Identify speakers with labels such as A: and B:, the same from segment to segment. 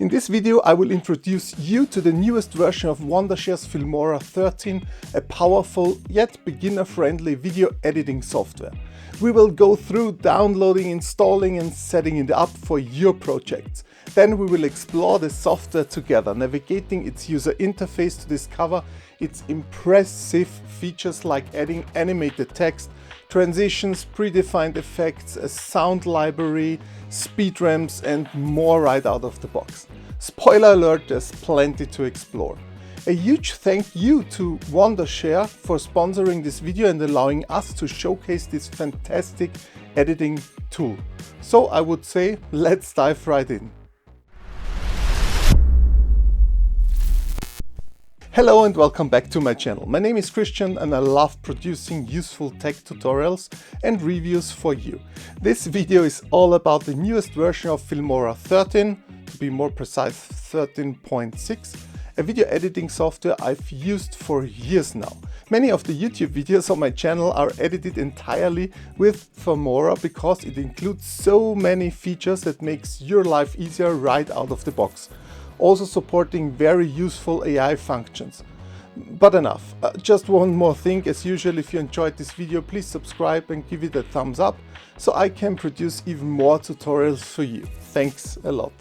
A: In this video I will introduce you to the newest version of Wondershare's Filmora 13, a powerful yet beginner-friendly video editing software. We will go through downloading, installing and setting it up for your projects. Then we will explore the software together, navigating its user interface to discover its impressive features like adding animated text, transitions, predefined effects, a sound library, speed ramps and more right out of the box. Spoiler alert, there's plenty to explore. A huge thank you to Wondershare for sponsoring this video and allowing us to showcase this fantastic editing tool. So I would say, let's dive right in. Hello and welcome back to my channel. My name is Christian and I love producing useful tech tutorials and reviews for you. This video is all about the newest version of Filmora 13, to be more precise 13.6, a video editing software I've used for years now. Many of the YouTube videos on my channel are edited entirely with Filmora because it includes so many features that makes your life easier right out of the box. Also supporting very useful AI functions. But enough, just one more thing. As usual, if you enjoyed this video, please subscribe and give it a thumbs up so I can produce even more tutorials for you. Thanks a lot.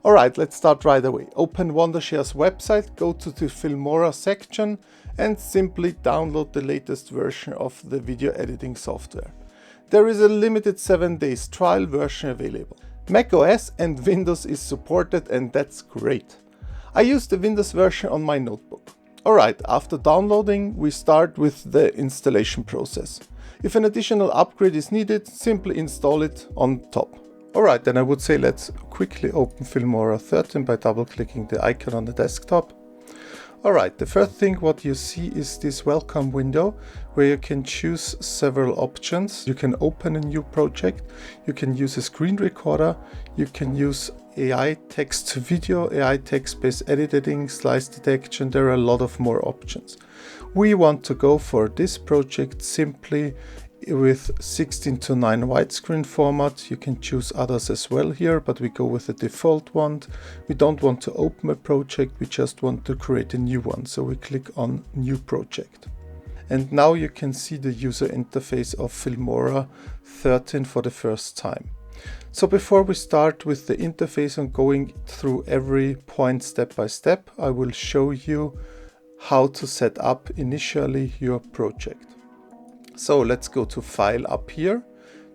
A: Alright, let's start right away. Open Wondershare's website, go to the Filmora section and simply download the latest version of the video editing software. There is a limited 7 days trial version available. macOS and Windows is supported and that's great. I use the Windows version on my notebook. Alright, after downloading we start with the installation process. If an additional upgrade is needed, simply install it on top. Alright, then I would say let's quickly open Filmora 13 by double clicking the icon on the desktop. Alright, the first thing what you see is this welcome window where you can choose several options. You can open a new project, you can use a screen recorder, you can use AI text to video, AI text-based editing, slice detection. There are a lot of more options. We want to go for this project simply with 16:9 widescreen format. You can choose others as well here, but we go with the default one. We don't want to open a project, we just want to create a new one. So we click on new project. And now you can see the user interface of Filmora 13 for the first time. So before we start with the interface and going through every point step by step, I will show you how to set up initially your project. So let's go to File up here,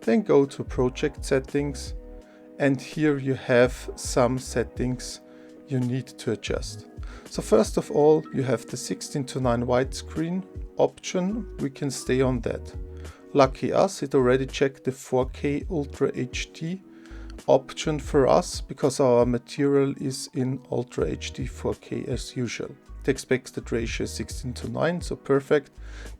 A: then go to Project Settings, and here you have some settings you need to adjust. So first of all, you have the 16:9 widescreen option. We can stay on that. Lucky us, it already checked the 4K Ultra HD option for us because our material is in Ultra HD 4K as usual. The expected ratio is 16:9, so perfect.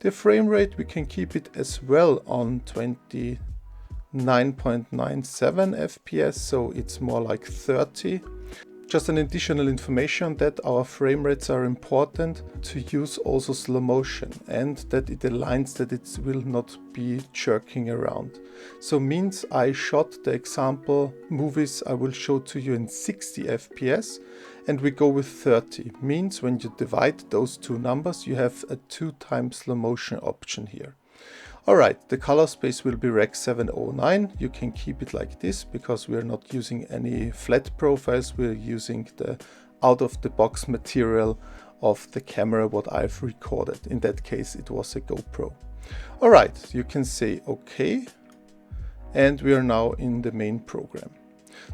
A: The frame rate, we can keep it as well on 29.97 FPS, so it's more like 30. Just an additional information that our frame rates are important to use also slow motion and that it aligns that it will not be jerking around. So means I shot the example movies I will show to you in 60 FPS and we go with 30. Means when you divide those two numbers you have a 2 times slow motion option here. Alright, the color space will be Rec 709. You can keep it like this because we are not using any flat profiles. We're using the out of the box material of the camera what I've recorded. In that case it was a GoPro. Alright, you can say OK and we are now in the main program.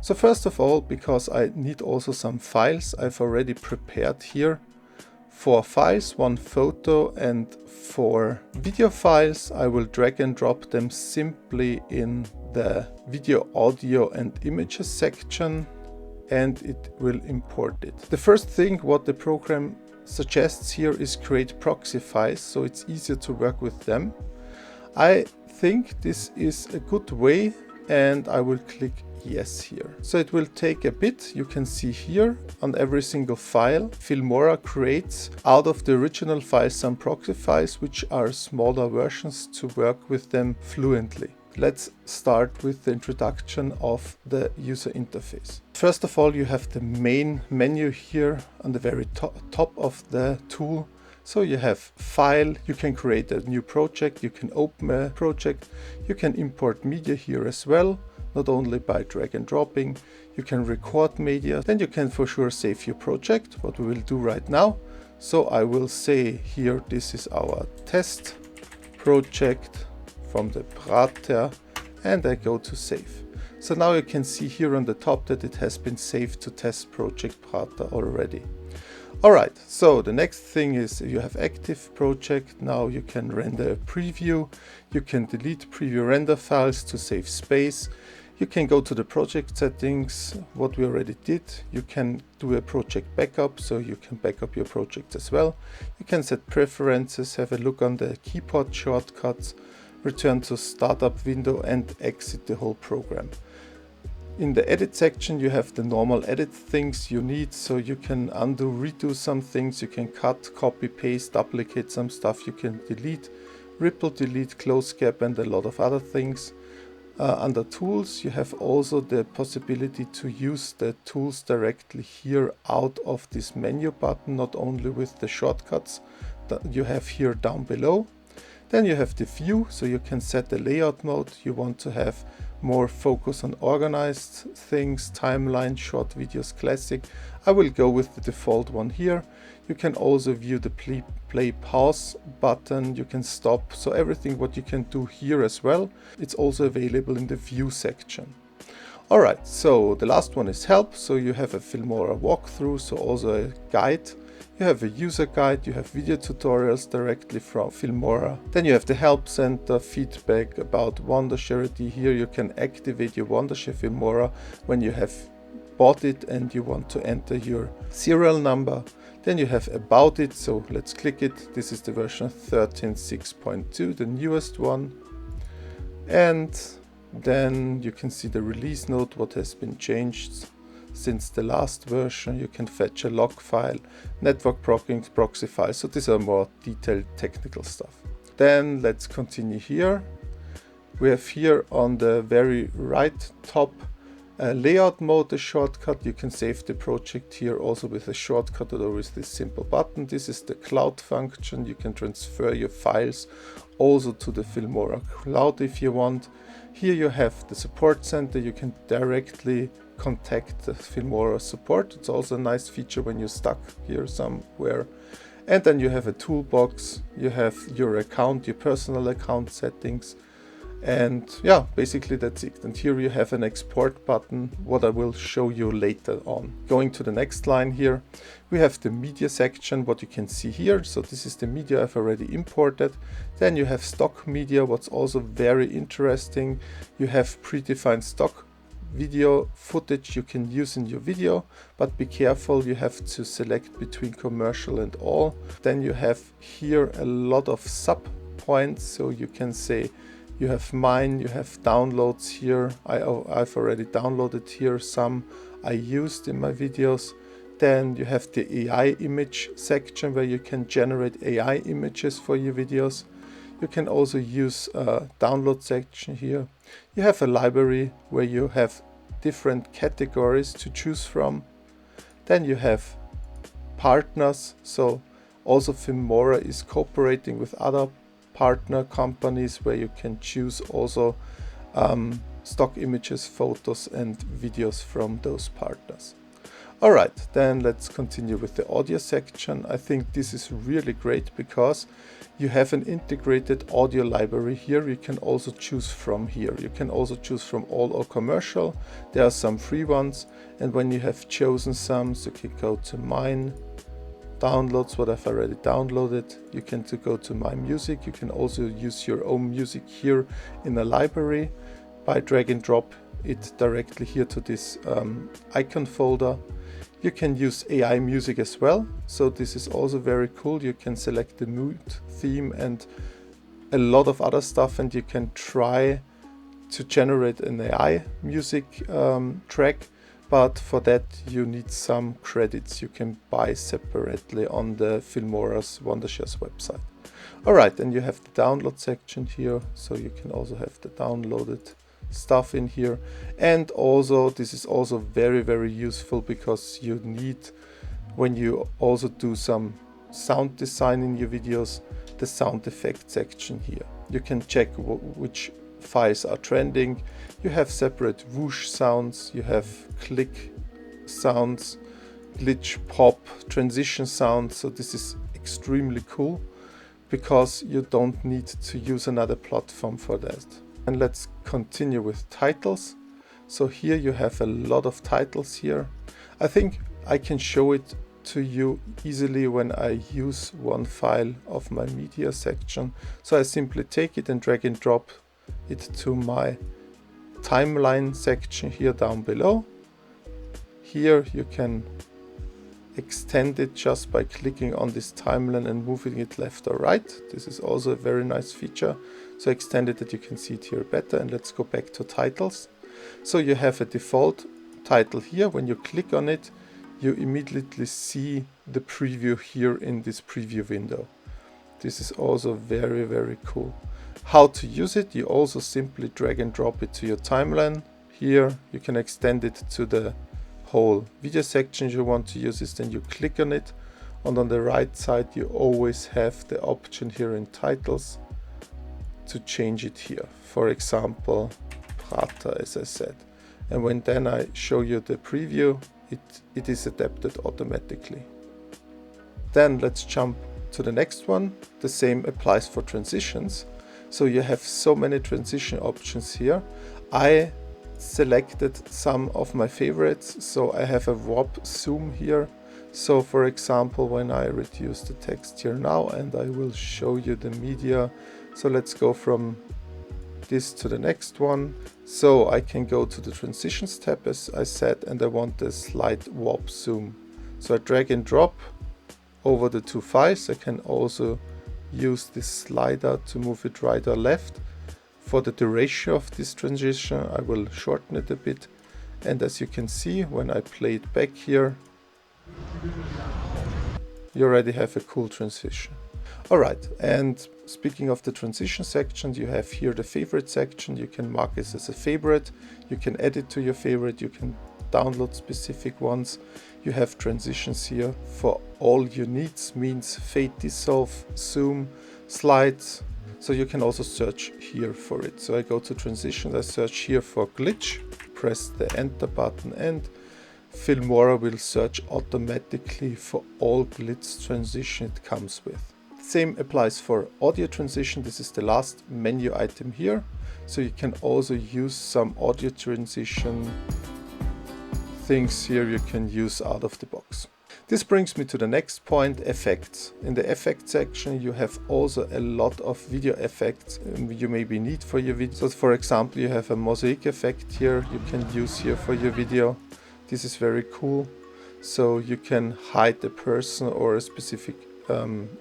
A: So first of all, because I need also some files, I've already prepared here 4 files, 1 photo and 4 video files. I will drag and drop them simply in the video, audio and images section and it will import it. The first thing what the program suggests here is create proxy files, so it's easier to work with them. I think this is a good way and I will click yes here. So it will take a bit. You can see here on every single file, Filmora creates out of the original file some proxy files which are smaller versions to work with them fluently. let's start with the introduction of the user interface. First of all, you have the main menu here on the very top of the tool. So you have File, you can create a new project, you can open a project, you can import media here as well, not only by drag and dropping, you can record media, then you can for sure save your project, what we will do right now. So I will say here, this is our test project from the Prater, and I go to save. So now you can see here on the top that it has been saved to test project Prater already. Alright, so the next thing is you have active project. Now you can render a preview, you can delete preview render files to save space. You can go to the project settings, what we already did. You can do a project backup, so you can back up your project as well. You can set preferences, have a look on the keyboard shortcuts, return to startup window and exit the whole program. In the edit section you have the normal edit things you need, so you can undo, redo some things, you can cut, copy, paste, duplicate some stuff, you can delete, ripple, delete, close gap and a lot of other things. Under tools you have also the possibility to use the tools directly here out of this menu button, not only with the shortcuts that you have here down below. Then you have the view, so you can set the layout mode. You want to have more focus on organized things, timeline, short videos, classic. I will go with the default one here. You can also view the play pause button, you can stop, so everything what you can do here as well. It's also available in the view section. Alright, so the last one is help, so you have a Filmora walkthrough, so also a guide. You have a user guide, you have video tutorials directly from Filmora. Then you have the help center, feedback about Wondershare ID. Here you can activate your Wondershare Filmora when you have bought it and you want to enter your serial number. Then you have about it, so let's click it. This is the version 13.6.2, the newest one. And then you can see the release note, what has been changed since the last version. You can fetch a log file, network proxy file. So these are more detailed technical stuff. Then let's continue here. We have here on the very right top layout mode, a shortcut. You can save the project here also with a shortcut or with this simple button. This is the cloud function. You can transfer your files also to the Filmora cloud if you want. Here you have the support center. You can directly contact the Filmora support. It's also a nice feature when you're stuck here somewhere. And then you have a toolbox, you have your account, your personal account settings, and yeah, basically that's it. And here you have an export button, what I will show you later on. Going to the next line here, we have the media section, what you can see here. So this is the media I've already imported. Then you have stock media, what's also very interesting. You have predefined stock video footage you can use in your video, but be careful, you have to select between commercial and all. Then you have here a lot of sub points, so you can say you have mine, you have downloads here. I've already downloaded here some I used in my videos. Then you have the AI image section where you can generate AI images for your videos. You can also use a download section here. You have a library where you have different categories to choose from. Then you have partners, so also Filmora is cooperating with other partner companies where you can choose also stock images, photos and videos from those partners. Alright, then let's continue with the audio section. I think this is really great because you have an integrated audio library here. You can also choose from here. You can also choose from all or commercial. There are some free ones, and when you have chosen some, so you can go to mine, downloads, what I've already downloaded. You can go to my music. You can also use your own music here in a library by drag and drop it directly here to this icon folder. You can use AI music as well, so this is also very cool. You can select the mood, theme and a lot of other stuff, and you can try to generate an AI music track, but for that you need some credits you can buy separately on the Filmora's Wondershare's website. Alright, and you have the download section here, so you can also have the downloaded stuff in here. And also this is also very useful because you need, when you also do some sound design in your videos, the sound effect section here. You can check which files are trending. You have separate whoosh sounds, you have click sounds, glitch, pop, transition sounds. So this is extremely cool because you don't need to use another platform for that. And let's continue with titles. So here you have a lot of titles here. I think I can show it to you easily when I use one file of my media section. So I simply take it and drag and drop it to my timeline section here down below. Here you can extend it just by clicking on this timeline and moving it left or right. This is also a very nice feature. So extend it that you can see it here better. And let's go back to titles. So you have a default title here. When you click on it, you immediately see the preview here in this preview window. This is also very cool. How to use it? You also simply drag and drop it to your timeline. Here you can extend it to the whole video section you want to use this, then you click on it, and on the right side you always have the option here in titles to change it here. For example, Prata, as I said. And when then I show you the preview, it is adapted automatically. Then let's jump to the next one. The same applies for transitions. So you have so many transition options here. I selected some of my favorites. So I have a warp zoom here. So for example, when I reduce the text here now, and I will show you the media. So let's go from this to the next one. So I can go to the transitions tab, as I said, and I want a slight warp zoom. So I drag and drop over the two files. I can also use this slider to move it right or left. For the duration of this transition, I will shorten it a bit. And as you can see, when I play it back here, you already have a cool transition. Alright, and speaking of the transition sections, you have here the favorite section. You can mark this as a favorite. You can add it to your favorite. You can download specific ones. You have transitions here for all your needs, means fade, dissolve, zoom, slides. So you can also search here for it. So I go to transitions, I search here for glitch, press the enter button, and Filmora will search automatically for all glitch transition it comes with. Same applies for audio transition. This is the last menu item here. So you can also use some audio transition things here you can use out of the box. This brings me to the next point, effects. In the effect section you have also a lot of video effects you maybe need for your video. So for example, you have a mosaic effect here you can use here for your video. This is very cool. So you can hide a person or a specific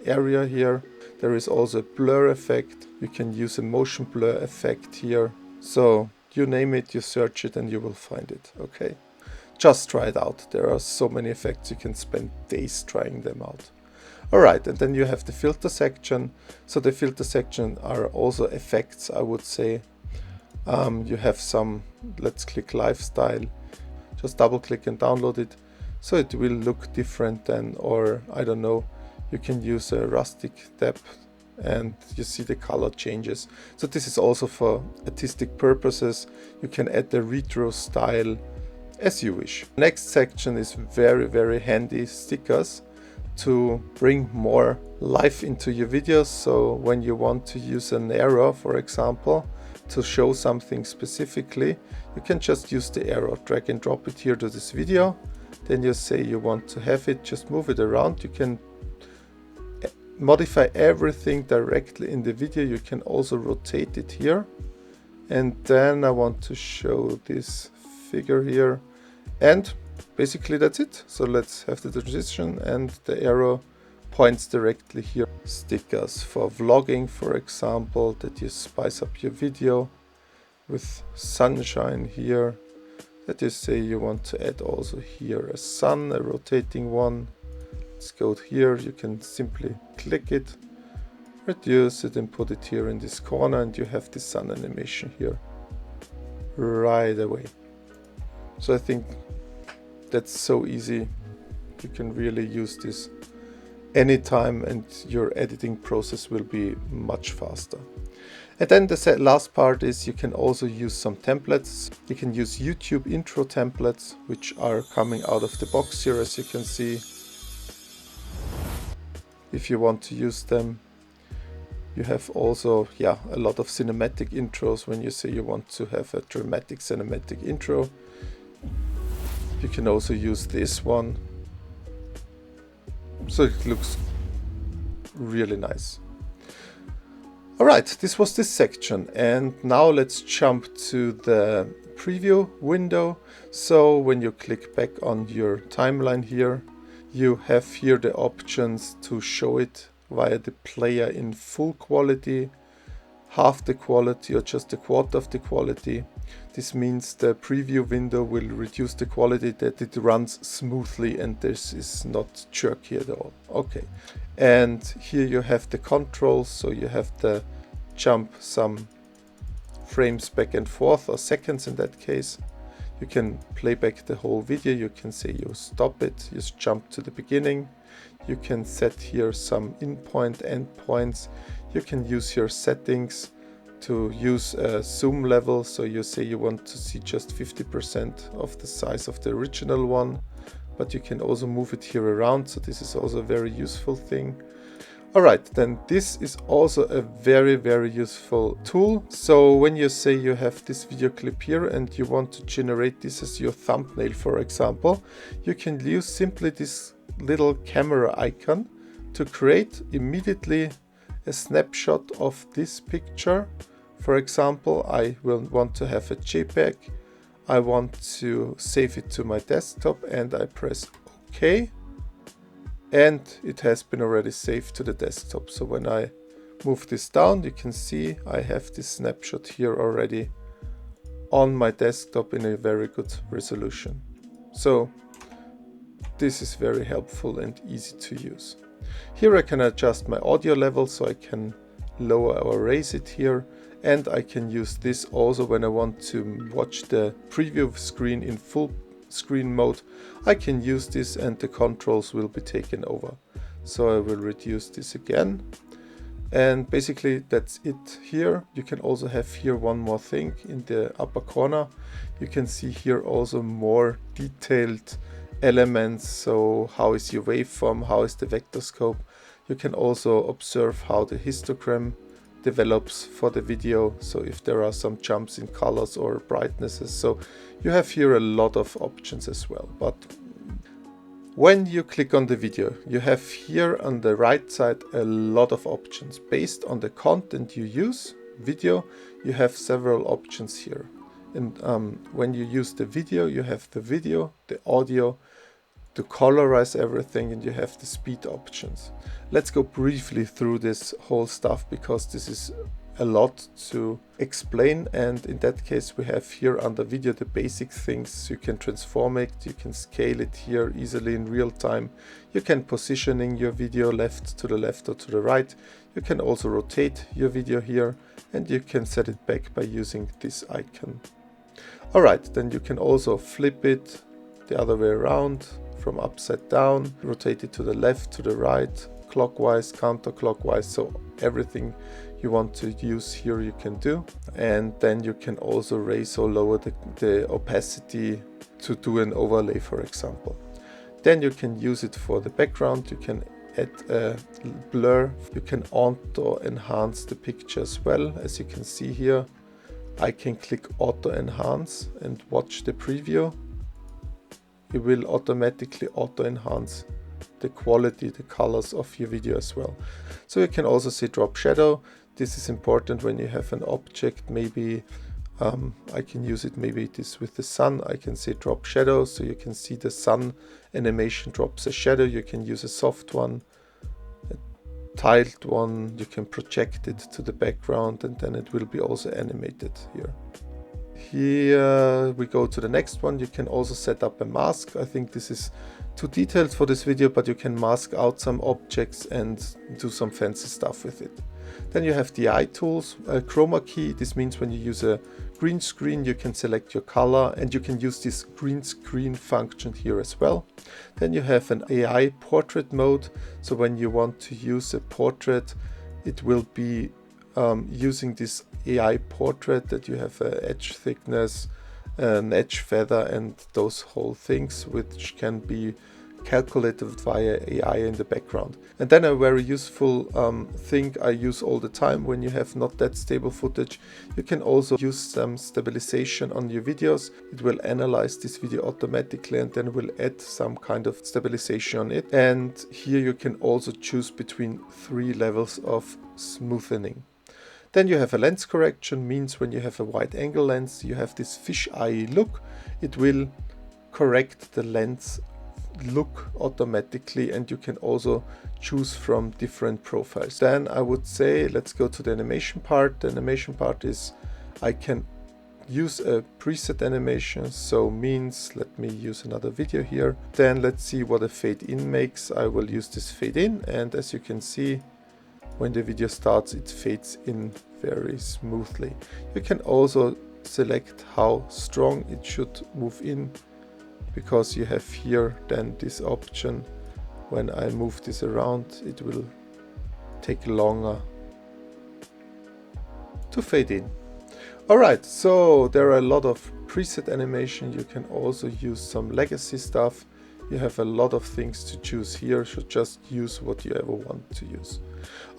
A: area here. There is also a blur effect. You can use a motion blur effect here. So you name it, you search it, and you will find it. Okay, just try it out. There are so many effects, you can spend days trying them out. Alright, and then you have the filter section. So the filter section are also effects, I would say. You have some, let's click lifestyle. Just double click and download it. So it will look different than, or I don't know, you can use a rustic depth and you see the color changes. So this is also for artistic purposes. You can add the retro style as you wish. Next section is very handy, stickers, to bring more life into your videos. So when you want to use an arrow, for example, to show something specifically, you can just use the arrow, drag and drop it here to this video. Then you say you want to have it, just move it around. You can modify everything directly in the video. You can also rotate it here. And then I want to show this figure here. And basically that's it. So let's have the transition and the arrow points directly here. Stickers for vlogging, for example, that you spice up your video with sunshine here. That you say you want to add also here a sun, a rotating one. Let's go here, you can simply click it reduce it and put it here in this corner, and you have the sun animation here right away. So I think that's so easy. You can really use this anytime and your editing process will be much faster. And then the last part is you can also use some templates. You can use YouTube intro templates, which are coming out of the box here, as you can see. If you want to use them, you have also, a lot of cinematic intros. When you say you want to have a dramatic cinematic intro, you can also use this one. So it looks really nice. Alright, this was this section, and now let's jump to the preview window. So when you click back on your timeline here, you have here the options to show it via the player in full quality, half the quality, or just a quarter of the quality. This means the preview window will reduce the quality, that it runs smoothly and this is not jerky at all. Okay, and here you have the controls, so you have to jump some frames back and forth, or seconds in that case. You can play back the whole video. You can say you stop it, you jump to the beginning. You can set here some in-point, end-points. You can use your settings to use a zoom level. So you say you want to see just 50% of the size of the original one, but you can also move it here around. So this is also a very useful thing. Alright, then this is also a very, very useful tool. So when you say you have this video clip here and you want to generate this as your thumbnail, for example, you can use simply this little camera icon to create immediately a snapshot of this picture. For example, I will want to have a JPEG. I want to save it to my desktop and I press OK. And it has been already saved to the desktop. So when I move this down, you can see I have this snapshot here already on my desktop in a very good resolution. So this is very helpful and easy to use. Here I can adjust my audio level, so I can lower or raise it here. And I can use this also when I want to watch the preview screen in full screen mode. I can use this and the controls will be taken over. So I will reduce this again. And basically that's it here. You can also have here one more thing in the upper corner. You can see here also more detailed elements. So how is your waveform? How is the vector scope? You can also observe how the histogram develops for the video, so if there are some jumps in colors or brightnesses. So you have here a lot of options as well. But when you click on the video, you have here on the right side a lot of options based on the content you use. Video, you have several options here, and when you use the video, you have the video, the audio, to colorize everything, and you have the speed options. Let's go briefly through this whole stuff because this is a lot to explain, and in that case we have here under video the basic things. You can transform it, you can scale it here easily in real time, you can positioning your video left to the left or to the right, you can also rotate your video here, and you can set it back by using this icon. Alright, then you can also flip it the other way around, from upside down, rotate it to the left, to the right, clockwise, counterclockwise, so everything you want to use here you can do. And then you can also raise or lower the opacity to do an overlay, for example. Then you can use it for the background, you can add a blur, you can auto enhance the picture as well. As you can see here, I can click auto enhance and watch the preview. It will automatically auto enhance the quality, the colors of your video as well. So you can also say drop shadow. This is important when you have an object. Maybe I can use it, maybe it is with the sun. I can say drop shadow, so you can see the sun animation drops a shadow. You can use a soft one, a tiled one. You can project it to the background, and then it will be also animated here. Here we go to the next one. You can also set up a mask. I think this is too detailed for this video, but you can mask out some objects and do some fancy stuff with it. Then you have the eye tools, chroma key. This means when you use a green screen, you can select your color and you can use this green screen function here as well. Then you have an AI portrait mode. So when you want to use a portrait, it will be using this AI portrait that you have a edge thickness, an edge feather, and those whole things which can be calculated via AI in the background. And then a very useful thing I use all the time when you have not that stable footage, you can also use some stabilization on your videos. It will analyze this video automatically and then will add some kind of stabilization on it. And here you can also choose between 3 levels of smoothing. Then you have a lens correction, means when you have a wide angle lens, you have this fisheye look. It will correct the lens look automatically, and you can also choose from different profiles. Then I would say let's go to the animation part. The animation part is I can use a preset animation, so means let me use another video here. Then let's see what a fade in makes. I will use this fade in, and as you can see, when the video starts, it fades in very smoothly. You can also select how strong it should move in, because you have here then this option. When I move this around, it will take longer to fade in. Alright, so there are a lot of preset animation. You can also use some legacy stuff. You have a lot of things to choose here, so just use what you ever want to use.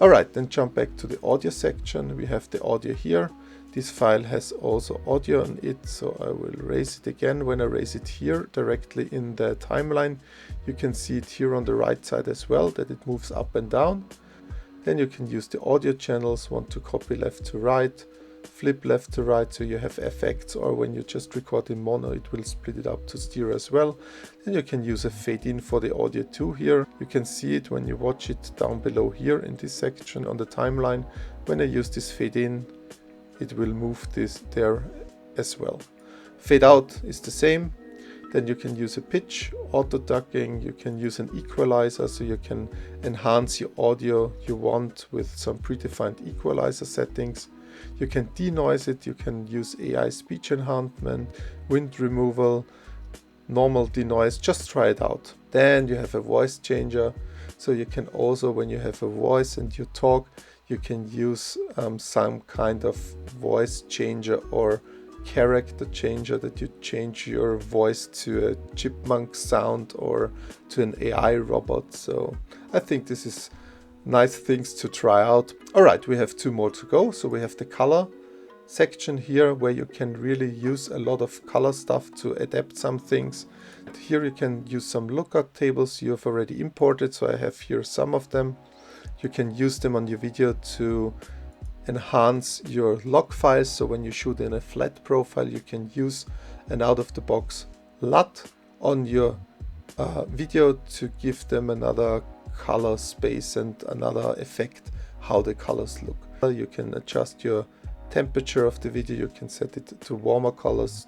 A: Alright, then jump back to the audio section. We have the audio here. This file has also audio on it, so I will raise it again. When I raise it here directly in the timeline, you can see it here on the right side as well, that it moves up and down. Then you can use the audio channels, want to copy left to right, flip left to right, so you have effects, or when you just record in mono, it will split it up to stereo as well. Then you can use a fade in for the audio too here. You can see it when you watch it down below here in this section on the timeline. When I use this fade in, it will move this there as well. Fade out is the same. Then you can use a pitch, auto ducking, you can use an equalizer, so you can enhance your audio you want with some predefined equalizer settings. You can denoise it, you can use AI speech enhancement, wind removal, normal denoise, just try it out. Then you have a voice changer, so you can also, when you have a voice and you talk, you can use some kind of voice changer or character changer, that you change your voice to a chipmunk sound or to an AI robot. So I think this is nice things to try out. Alright, we have 2 more to go. So we have the color section here, where you can really use a lot of color stuff to adapt some things. Here you can use some lookup tables you have already imported, so I have here some of them. You can use them on your video to enhance your log files. So when you shoot in a flat profile, you can use an out-of-the-box LUT on your video to give them another color space and another effect, how the colors look. You can adjust your temperature of the video, you can set it to warmer colors,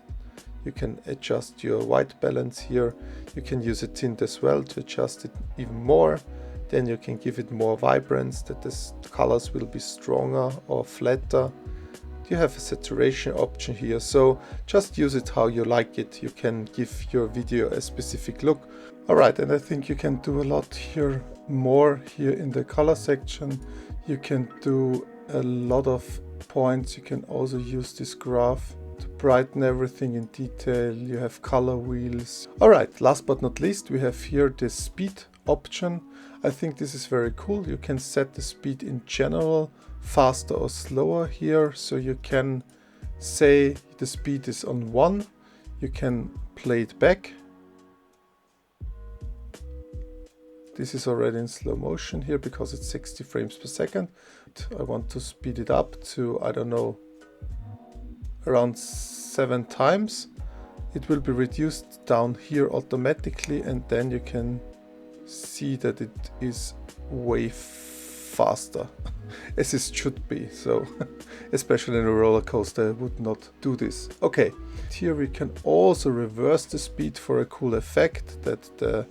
A: you can adjust your white balance here, you can use a tint as well to adjust it even more. Then you can give it more vibrance, that the colors will be stronger or flatter. You have a saturation option here, so just use it how you like it. You can give your video a specific look. Alright, and I think you can do a lot here, more here in the color section. You can do a lot of points. You can also use this graph to brighten everything in detail. You have color wheels. Alright, last but not least, we have here the speed option. I think this is very cool. You can set the speed in general, faster or slower here. So you can say the speed is on 1. You can play it back. This is already in slow motion here because it's 60 frames per second. I want to speed it up to, I don't know, around 7 times. It will be reduced down here automatically, and then you can see that it is way faster as it should be. So especially in a roller coaster, I would not do this. Okay, here we can also reverse the speed for a cool effect, that the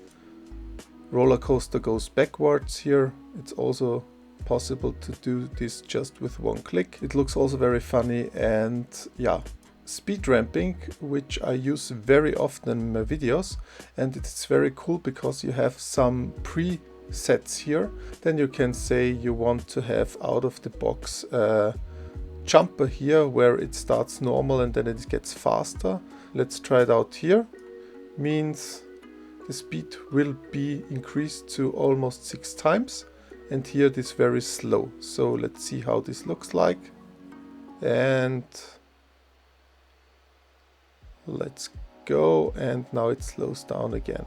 A: roller coaster goes backwards here. It's also possible to do this just with one click. It looks also very funny, and yeah, speed ramping, which I use very often in my videos, and it's very cool because you have some presets here. Then you can say you want to have out of the box jumper here where it starts normal and then it gets faster. Let's try it out here. Means the speed will be increased to almost 6 times, and here it is very slow. So let's see how this looks like, and let's go, and now it slows down again.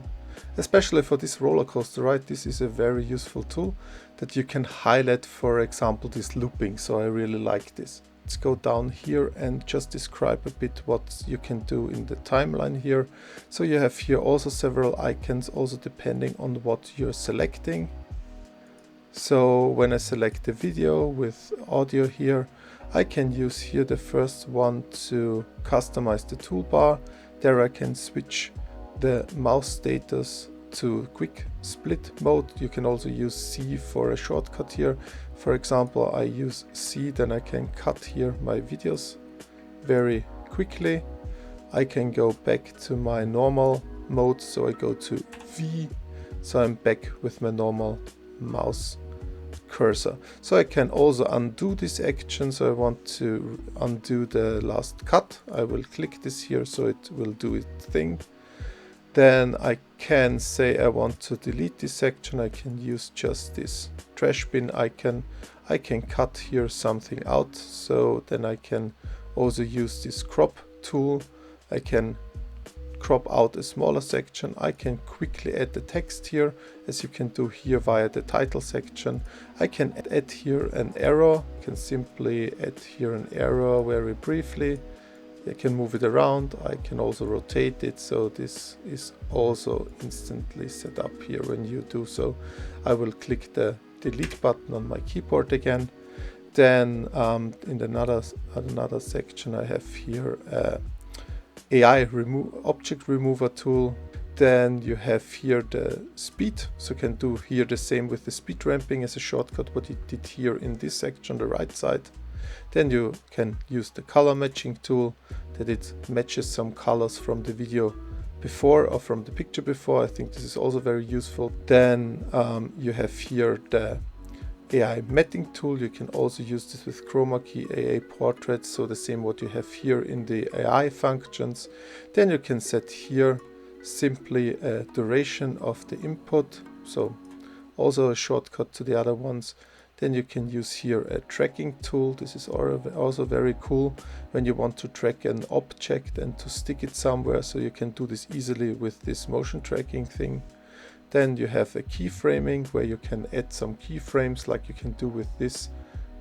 A: Especially for this roller coaster ride, this is a very useful tool that you can highlight, for example, this looping. So I really like this. Let's go down here and just describe a bit what you can do in the timeline here. So you have here also several icons, also depending on what you're selecting. So when I select the video with audio here, I can use here the first one to customize the toolbar. There I can switch the mouse status to quick split mode. You can also use C for a shortcut here. For example, I use C, then I can cut here my videos very quickly. I can go back to my normal mode, so I go to V, so I'm back with my normal mouse cursor. So I can also undo this action. So I want to undo the last cut. I will click this here so it will do its thing. Then I can say I want to delete this section. I can use just this trash bin icon. I can cut here something out. So then I can also use this crop tool. I can crop out a smaller section. I can quickly add the text here, as you can do here via the title section. I can add here an arrow. I can simply add here an arrow very briefly. I can move it around. I can also rotate it. So this is also instantly set up here when you do so. I will click the delete button on my keyboard again. Then in another section I have here AI object remover tool. Then you have here the speed, so you can do here the same with the speed ramping as a shortcut, what you did here in this section on the right side. Then you can use the color matching tool, that it matches some colors from the video before or from the picture before. I think this is also very useful. Then you have here the AI matting tool. You can also use this with chroma key, AI portraits, so the same what you have here in the AI functions. Then you can set here simply a duration of the input, so also a shortcut to the other ones. Then you can use here a tracking tool. This is also very cool when you want to track an object and to stick it somewhere, so you can do this easily with this motion tracking thing. Then you have a keyframing where you can add some keyframes like you can do with these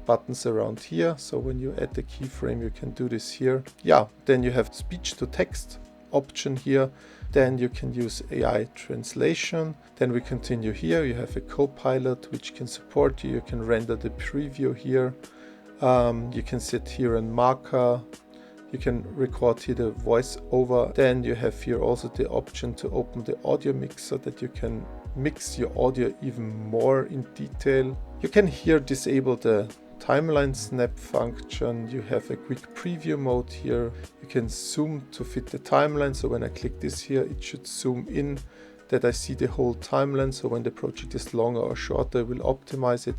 A: buttons around here. So when you add the keyframe, you can do this here. Yeah, then you have speech to text option here. Then you can use AI translation. Then we continue here. You have a copilot which can support you. You can render the preview here. You can set here a marker. You can record here the voice over. Then you have here also the option to open the audio mix so that you can mix your audio even more in detail. You can here disable the timeline snap function. You have a quick preview mode here. You can zoom to fit the timeline. So when I click this here, it should zoom in that I see the whole timeline. So when the project is longer or shorter, I will optimize it.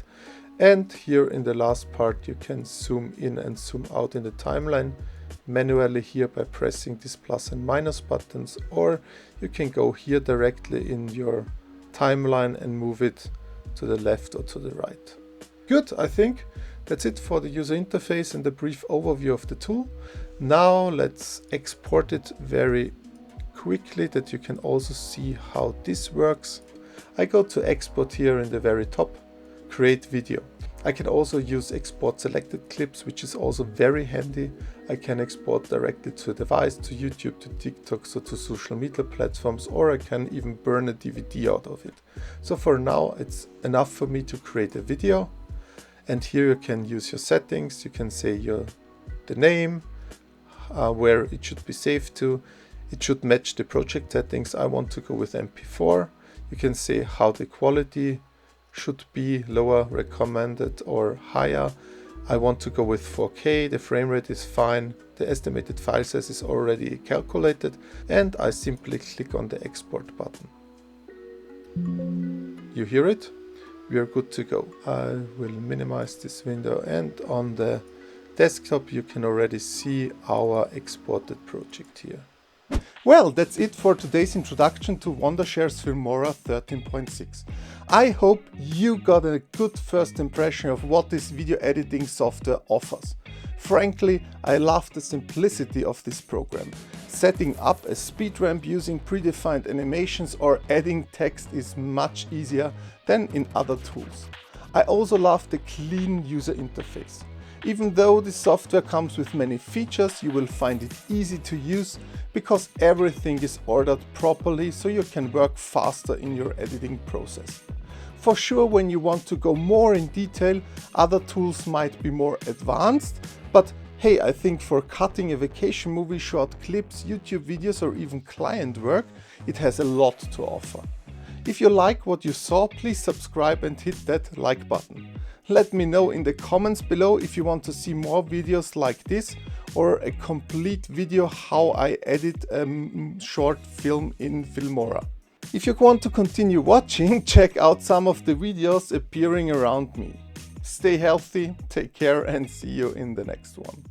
A: And here in the last part, you can zoom in and zoom out in the timeline manually here by pressing these plus and minus buttons, or you can go here directly in your timeline and move it to the left or to the right. Good, I think that's it for the user interface and the brief overview of the tool. Now let's export it very quickly that you can also see how this works. I go to export here in the very top, create video. I can also use export selected clips, which is also very handy. I can export directly to a device, to YouTube, to TikTok, so to social media platforms, or I can even burn a DVD out of it. So for now, it's enough for me to create a video. And here you can use your settings. You can say the name, where it should be saved to. It should match the project settings. I want to go with MP4. You can say how the quality should be lower recommended or higher. I want to go with 4K, the frame rate is fine, the estimated file size is already calculated, and I simply click on the export button. You hear it? We are good to go. I will minimize this window, and on the desktop you can already see our exported project here. Well, that's it for today's introduction to Wondershare's Filmora 13.6. I hope you got a good first impression of what this video editing software offers. Frankly, I love the simplicity of this program. Setting up a speed ramp using predefined animations or adding text is much easier than in other tools. I also love the clean user interface. Even though the software comes with many features, you will find it easy to use because everything is ordered properly so you can work faster in your editing process. For sure, when you want to go more in detail, other tools might be more advanced, but hey, I think for cutting a vacation movie, short clips, YouTube videos or even client work, it has a lot to offer. If you like what you saw, please subscribe and hit that like button. Let me know in the comments below if you want to see more videos like this or a complete video how I edit a short film in Filmora. If you want to continue watching, check out some of the videos appearing around me. Stay healthy, take care, and see you in the next one.